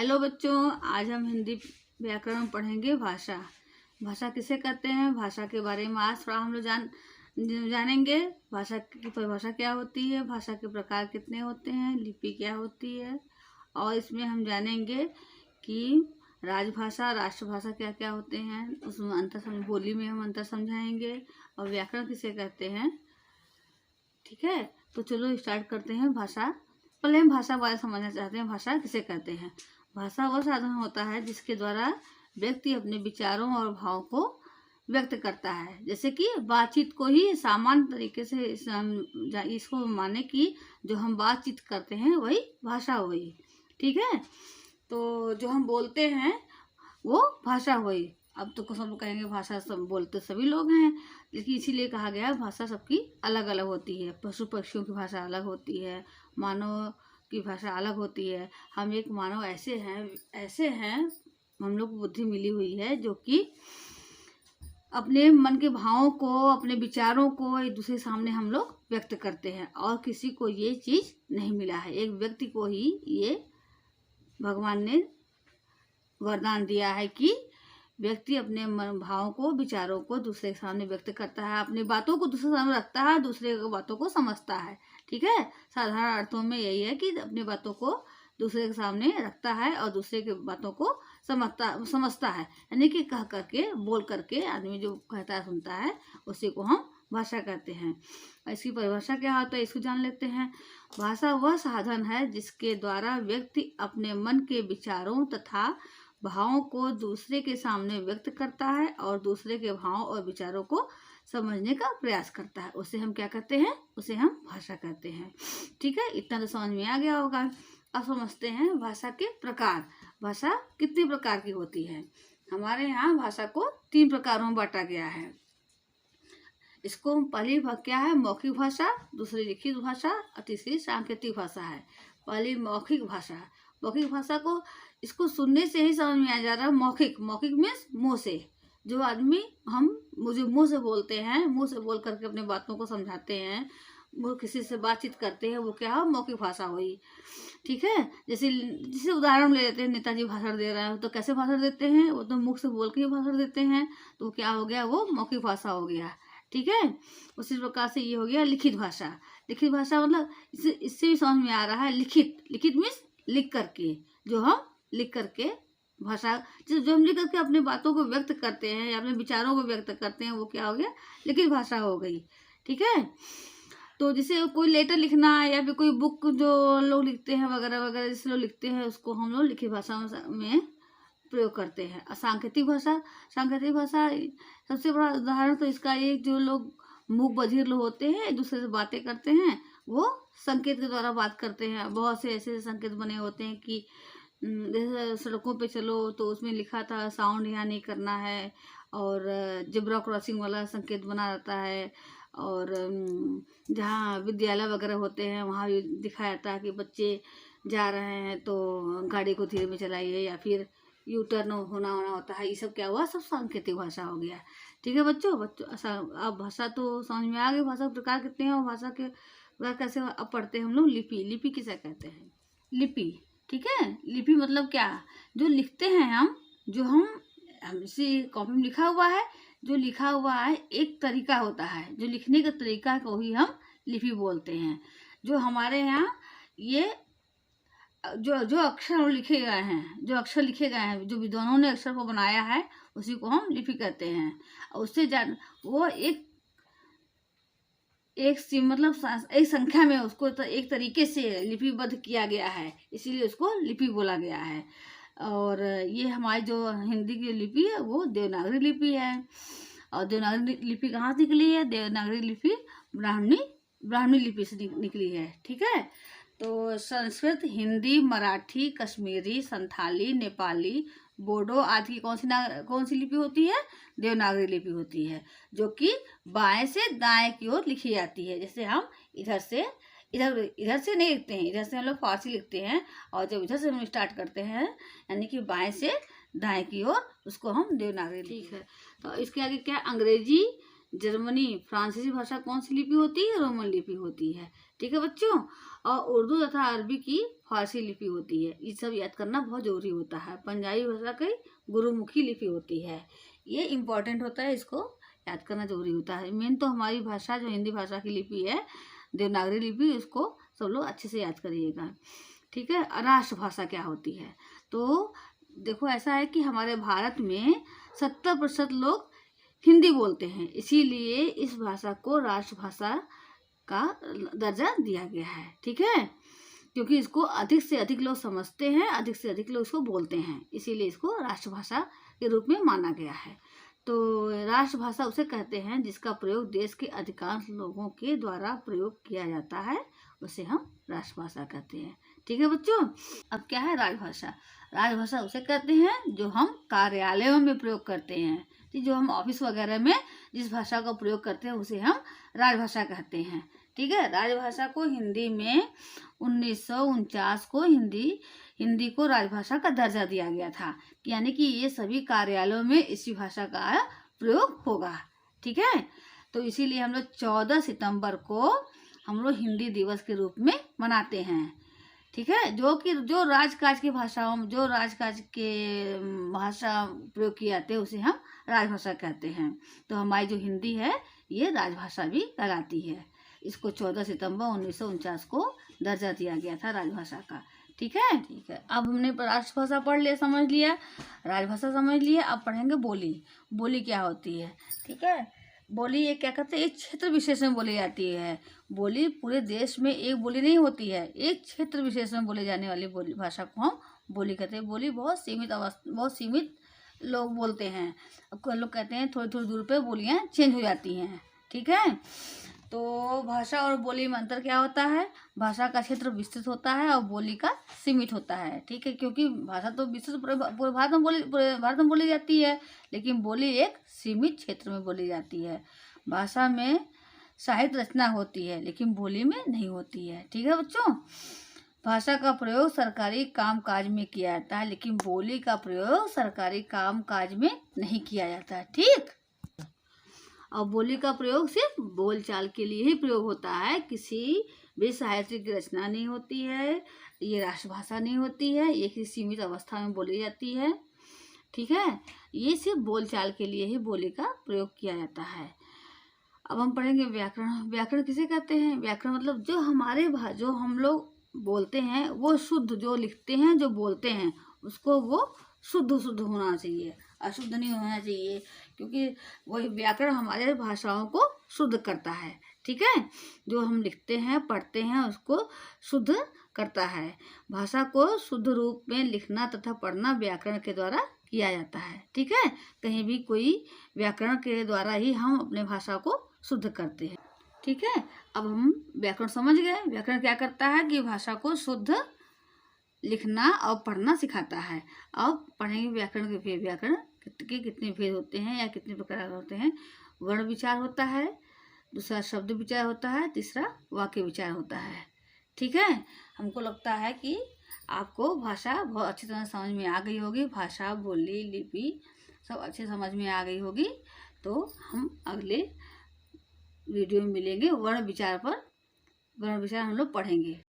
Hello बच्चों, आज हम हिंदी व्याकरण पढ़ेंगे। भाषा किसे कहते हैं, भाषा के बारे में आज थोड़ा हम लोग जानेंगे। भाषा की परिभाषा क्या होती है, भाषा के प्रकार कितने होते हैं, लिपि क्या होती है, और इसमें हम जानेंगे कि राजभाषा राष्ट्रभाषा क्या क्या होते हैं, उसमें अंतर बोली में हम अंतर समझाएंगे, और व्याकरण किसे कहते हैं। ठीक है, तो चलो स्टार्ट करते हैं। भाषा पहले हम भाषा बारे समझना चाहते हैं। भाषा किसे कहते हैं? भाषा वह साधन होता है जिसके द्वारा व्यक्ति अपने विचारों और भावों को व्यक्त करता है। जैसे कि बातचीत को ही सामान्य तरीके से इसको माने कि जो हम बातचीत करते हैं वही भाषा हुई। ठीक है, तो जो हम बोलते हैं वो भाषा हुई। अब तो सब कहेंगे भाषा सब बोलते सभी लोग हैं, लेकिन इसीलिए कहा गया भाषा सबकी अलग अलग होती है। पशु पक्षियों की भाषा अलग होती है, मानव की भाषा अलग होती है। हम एक मानव ऐसे हैं हम लोग को बुद्धि मिली हुई है जो कि अपने मन के भावों को, अपने विचारों को एक दूसरे सामने हम लोग व्यक्त करते हैं, और किसी को ये चीज़ नहीं मिला है। एक व्यक्ति को ही ये भगवान ने वरदान दिया है कि व्यक्ति अपने मन भावों को, विचारों को दूसरे के सामने व्यक्त करता है, अपनी बातों को दूसरे के सामने रखता है, दूसरे की बातों को समझता है। ठीक है, साधारण अर्थों में यही है कि अपनी बातों को दूसरे के सामने रखता है और दूसरे की बातों को समझता है। यानी कि कह करके, बोल करके आदमी जो कहता है, सुनता है, उसी को हम भाषा कहते हैं। इसकी परिभाषा क्या होता है, इसको जान लेते हैं। भाषा वह साधन है जिसके द्वारा व्यक्ति अपने मन के विचारों तथा भावों को दूसरे के सामने व्यक्त करता है और दूसरे के भाव और विचारों को समझने का प्रयास करता है। उसे हम क्या कहते हैं? उसे हम भाषा कहते हैं। ठीक है, इतना तो समझ में आ गया होगा। अब समझते हैं भाषा के प्रकार। भाषा कितने प्रकार की होती है? हमारे यहाँ भाषा को 3 प्रकारों में बांटा गया है। इसको पहली क्या है? मौखिक भाषा, दूसरी लिखित भाषा और तीसरी सांकेतिक भाषा है। पहली मौखिक भाषा। मौखिक भाषा को इसको सुनने से ही समझ में आ जा रहा है। मौखिक मीन्स मुँह से, जो आदमी मुझे मुँह से बोलते हैं, मुँह से बोल करके अपने बातों को समझाते हैं, वो किसी से बातचीत करते हैं, वो क्या हो? मौखिक भाषा हुई। ठीक है, जैसे उदाहरण ले लेते हैं, नेताजी भाषण दे रहे हैं तो कैसे भाषण देते हैं? वो तो मुख से बोल के ही भाषण देते हैं, तो क्या हो गया? वो मौखिक भाषा हो गया। ठीक है, उसी प्रकार से ये हो गया लिखित भाषा। लिखित भाषा मतलब इससे भी समझ में आ रहा है। लिखित मीन्स लिख करके, जो हम लिख करके भाषा, जो हम लिख करके अपने बातों को व्यक्त करते हैं या अपने विचारों को व्यक्त करते हैं, वो क्या हो गया? लिखित भाषा हो गई। ठीक है, तो जैसे कोई लेटर लिखना या फिर कोई बुक जो लोग लिखते हैं वगैरह वगैरह, जिससे लोग लिखते हैं, उसको हम लोग लिखित भाषा में प्रयोग करते हैं। और सांकेतिक भाषा सबसे बड़ा उदाहरण तो इसका एक, जो लोग मूक बधिर लोग होते हैं, एक दूसरे से बातें करते हैं, वो संकेत के द्वारा बात करते हैं। बहुत से ऐसे संकेत बने होते हैं कि जैसे सड़कों पे चलो तो उसमें लिखा था साउंड यहाँ नहीं करना है, और जेब्रा क्रॉसिंग वाला संकेत बना रहता है, और जहाँ विद्यालय वगैरह होते हैं वहाँ भी दिखाया जाता है कि बच्चे जा रहे हैं तो गाड़ी को धीरे में चलाइए, या फिर यू टर्न होना होता है। ये सब क्या हुआ? सब सांकेतिक भाषा हो गया। ठीक है बच्चों, अब भाषा तो समझ में आ गई। भाषा के प्रकार कितने हैं और भाषा के प्रकार कैसे अब पढ़ते हैं हम लोग। लिपि किसे कहते हैं? लिपि, ठीक है, लिपि मतलब क्या? जो लिखते हैं हम इसी कॉपी में लिखा हुआ है, जो लिखा हुआ है एक तरीका होता है, जो लिखने का तरीका को ही हम लिपि बोलते हैं। जो हमारे यहाँ ये जो अक्षर लिखे गए हैं, जो विद्वानों ने अक्षर को बनाया है, उसी को हम लिपि कहते हैं। उससे वो एक मतलब एक संख्या में उसको तो एक तरीके से लिपिबद्ध किया गया है, इसीलिए उसको लिपि बोला गया है। और ये हमारी जो हिंदी की लिपि है वो देवनागरी लिपि है। और देवनागरी लिपि कहाँ से निकली है? देवनागरी लिपि ब्राह्मणी लिपि से निकली है। ठीक है, तो संस्कृत, हिंदी, मराठी, कश्मीरी, संथाली, नेपाली, बोडो आदि की कौन सी लिपि होती है? देवनागरी लिपि होती है, जो कि बाएं से दाएं की ओर लिखी जाती है। जैसे हम इधर से नहीं लिखते हैं, इधर से हम लोग फारसी लिखते हैं, और जब इधर से हम स्टार्ट करते हैं यानी कि बाएं से दाएं की ओर, उसको हम देवनागरी। ठीक है, तो इसके आगे क्या? अंग्रेजी, जर्मनी, फ्रांसीसी भाषा कौन सी लिपि होती है? रोमन लिपि होती है। ठीक है बच्चों। और उर्दू तथा अरबी की फारसी लिपि होती है। ये सब याद करना बहुत जरूरी होता है। पंजाबी भाषा की गुरुमुखी लिपि होती है। ये इम्पोर्टेंट होता है, इसको याद करना जरूरी होता है। मेन तो हमारी भाषा जो हिंदी भाषा की लिपि है, देवनागरी लिपि, उसको सब लोग अच्छे से याद करिएगा। ठीक है। राष्ट्रभाषा क्या होती है? तो देखो, ऐसा है कि हमारे भारत में 70% लोग हिंदी बोलते हैं, इसीलिए इस भाषा को राष्ट्रभाषा का दर्जा दिया गया है। ठीक है। क्योंकि इसको अधिक से अधिक लोग समझते हैं, अधिक से अधिक लोग इसको बोलते हैं, इसीलिए इसको राष्ट्रभाषा के रूप में माना गया है। तो राष्ट्रभाषा उसे कहते हैं जिसका प्रयोग देश के अधिकांश लोगों के द्वारा प्रयोग किया जाता है, उसे हम राष्ट्रभाषा कहते हैं। ठीक है बच्चों। अब क्या है राजभाषा? राजभाषा उसे कहते हैं जो हम कार्यालयों में प्रयोग करते हैं, जो हम ऑफिस वगैरह में जिस भाषा का प्रयोग करते हैं उसे हम राजभाषा कहते हैं। ठीक है। राजभाषा को हिंदी में 1949 को हिंदी को राजभाषा का दर्जा दिया गया था, यानी कि ये सभी कार्यालयों में इसी भाषा का प्रयोग होगा। ठीक है। तो इसीलिए हम लोग 14 सितंबर को हम लोग हिंदी दिवस के रूप में मनाते हैं। ठीक है। जो राजकाज की भाषाओं, जो राजकाज के भाषा प्रयोग किए जाते हैं उसे हम राजभाषा कहते हैं। तो हमारी जो हिंदी है ये राजभाषा भी कहलाती है। इसको 14 सितंबर 1949 को दर्जा दिया गया था राजभाषा का। ठीक है। ठीक है। अब हमने राष्ट्रभाषा पढ़ लिया, समझ लिया, राजभाषा समझ लिया। अब पढ़ेंगे बोली। बोली क्या होती है? ठीक है। बोली ये क्या कहते हैं? एक क्षेत्र विशेष में बोली जाती है। बोली पूरे देश में एक बोली नहीं होती है, एक क्षेत्र विशेष में बोले जाने वाली बोली भाषा को हम बोली कहते हैं। बोली बहुत सीमित लोग बोलते हैं। अब लोग कहते हैं थोड़ी थोड़ी दूर पे बोलियां चेंज हो जाती हैं। ठीक है। तो भाषा और बोली में अंतर क्या होता है? भाषा का क्षेत्र विस्तृत होता है और बोली का सीमित होता है। ठीक है। क्योंकि भाषा तो विस्तृत पूरे भारत में बोली जाती है, लेकिन बोली एक सीमित क्षेत्र में बोली जाती है। भाषा में साहित्य रचना होती है, लेकिन बोली में नहीं होती है। ठीक है बच्चों। भाषा का प्रयोग सरकारी काम काज में किया जाता है, लेकिन बोली का प्रयोग सरकारी काम काज में नहीं किया जाता है। ठीक। और बोली का प्रयोग सिर्फ बोलचाल के लिए ही प्रयोग होता है, किसी भी साहित्य की रचना नहीं होती है, ये राष्ट्रभाषा नहीं होती है, ये किसी सीमित अवस्था में बोली जाती है। ठीक है। ये सिर्फ बोलचाल के लिए ही बोली का प्रयोग किया जाता है। अब हम पढ़ेंगे व्याकरण। व्याकरण किसे कहते हैं? व्याकरण मतलब जो हम लोग बोलते हैं वो शुद्ध, जो लिखते हैं, जो बोलते हैं, उसको वो शुद्ध होना चाहिए, अशुद्ध नहीं होना चाहिए, क्योंकि वही व्याकरण हमारे भाषाओं को शुद्ध करता है। ठीक है। जो हम लिखते हैं, पढ़ते हैं, उसको शुद्ध करता है। भाषा को शुद्ध रूप में लिखना तथा पढ़ना व्याकरण के द्वारा किया जाता है। ठीक है। कहीं भी कोई व्याकरण के द्वारा ही हम अपने भाषा को शुद्ध करते हैं। ठीक है। अब हम व्याकरण समझ गए। व्याकरण क्या करता है कि भाषा को शुद्ध लिखना और पढ़ना सिखाता है। अब पढ़ेंगे व्याकरण के भेद। व्याकरण के कितने भेद होते हैं या कितने प्रकार होते हैं? वर्ण विचार होता है, दूसरा शब्द विचार होता है, तीसरा वाक्य विचार होता है। ठीक है। हमको लगता है कि आपको भाषा बहुत अच्छी तरह समझ में आ गई होगी। भाषा, बोली, लिपि सब अच्छे समझ में आ गई होगी। तो हम अगले वीडियो में मिलेंगे। वर्ण विचार हम लोग पढ़ेंगे।